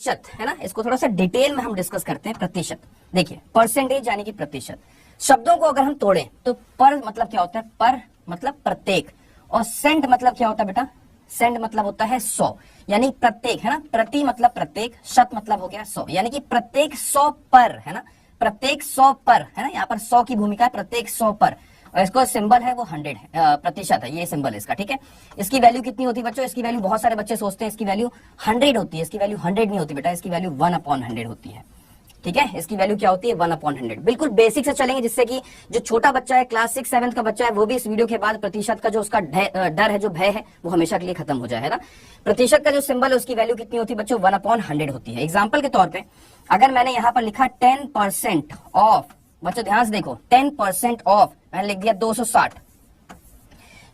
प्रतिशत है ना, इसको थोड़ा सा डिटेल में हम डिस्कस करते हैं। प्रतिशत देखिए, परसेंटेज यानी कि प्रतिशत। शब्दों को अगर हम तोड़ें तो पर मतलब क्या होता है, पर मतलब प्रत्येक, और सेंट मतलब क्या होता है बेटा, सेंट मतलब होता है 100, यानी प्रत्येक है ना, प्रति मतलब प्रत्येक, शत मतलब हो गया 100, यानी कि प्रत्येक 100 पर है ना, प्रत्येक 100 पर है ना, यहाँ पर 100 की भूमिका है, प्रत्येक 100 पर। और इसको सिंबल है वो 100 है, प्रतिशत है, ये सिंबल है इसका, ठीक है। इसकी वैल्यू कितनी होती है बच्चों, इसकी वैल्यू बहुत सारे बच्चे सोचते हैं इसकी वैल्यू 100 होती है, इसकी वैल्यू 100 नहीं होती बेटा, इसकी वैल्यू 1/100 होती है, ठीक है। इसकी वैल्यू क्या होती है, 1/100। बिल्कुल बेसिक से चलेंगे, जिससे कि जो छोटा बच्चा है, क्लास 6 7 का बच्चा है, वो भी इस वीडियो के बाद प्रतिशत का जो उसका डर है, जो भय है, वो हमेशा के लिए खत्म हो जाए, है ना। प्रतिशत का जो सिंबल है उसकी वैल्यू कितनी होती है बच्चों, 1/100 होती है। एग्जाम्पल के तौर पर अगर मैंने यहाँ पर लिखा 10% ऑफ, बच्चों ध्यान से देखो, 10% ऑफ मैंने लिख दिया 260,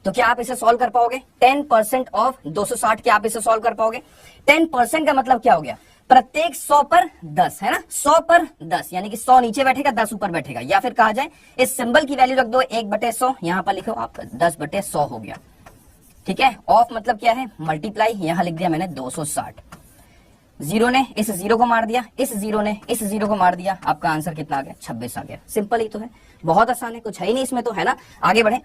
तो क्या आप इसे सॉल्व कर पाओगे? 10% ऑफ 260, क्या आप इसे सॉल्व कर पाओगे? 10% का मतलब क्या हो गया, प्रत्येक 100 पर 10 है ना, 100 पर 10, यानी कि 100 नीचे बैठेगा 10 ऊपर बैठेगा, या फिर कहा जाए इस सिंबल की वैल्यू रख दो 1/100, यहां पर लिखो आप 10/100 हो गया, ठीक है। ऑफ मतलब क्या है, मल्टीप्लाई, यहां लिख दिया मैंने 260, जीरो ने इस जीरो को मार दिया, इस जीरो ने इस जीरो को मार दिया, आपका आंसर कितना आ गया, 26 आ गया। सिंपल ही तो है, बहुत आसान है, कुछ है ही नहीं इसमें तो, है ना। आगे बढ़े,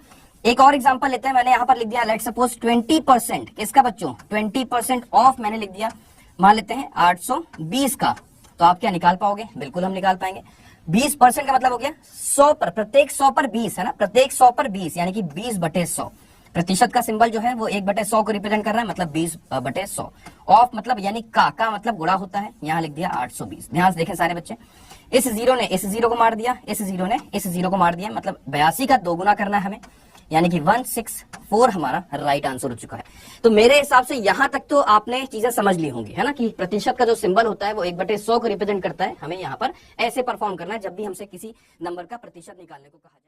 एक और एग्जांपल लेते हैं। मैंने यहाँ पर लिख दिया लेट्स सपोज 20%, किसका बच्चों, 20% ऑफ मैंने लिख दिया, मान लेते हैं 820 का, तो आप क्या निकाल पाओगे? बिल्कुल हम निकाल पाएंगे। 20% का मतलब हो गया 100 पर, प्रत्येक 100 पर 20 है ना, प्रत्येक 100 पर 20, यानी कि 20/100। प्रतिशत का सिंबल जो है वो 1/100 को रिप्रेजेंट कर रहा है, मतलब 20/100। ऑफ मतलब यानी का मतलब गुणा होता है, यहाँ लिख दिया 820। ध्यान से देखें सारे बच्चे, इस जीरो ने इस जीरो को मार दिया, इस जीरो ने इस जीरो को मार दिया, मतलब 82 का 2 गुना करना है हमें, यानी कि 164 हमारा राइट आंसर हो चुका है। तो मेरे हिसाब से यहां तक तो आपने चीजें समझ ली होंगी, है ना, कि प्रतिशत का जो सिंबल होता है वो 1/100 को रिप्रेजेंट करता है। हमें यहाँ पर ऐसे परफॉर्म करना है जब भी हमसे किसी नंबर का प्रतिशत निकालने को कहा जाए।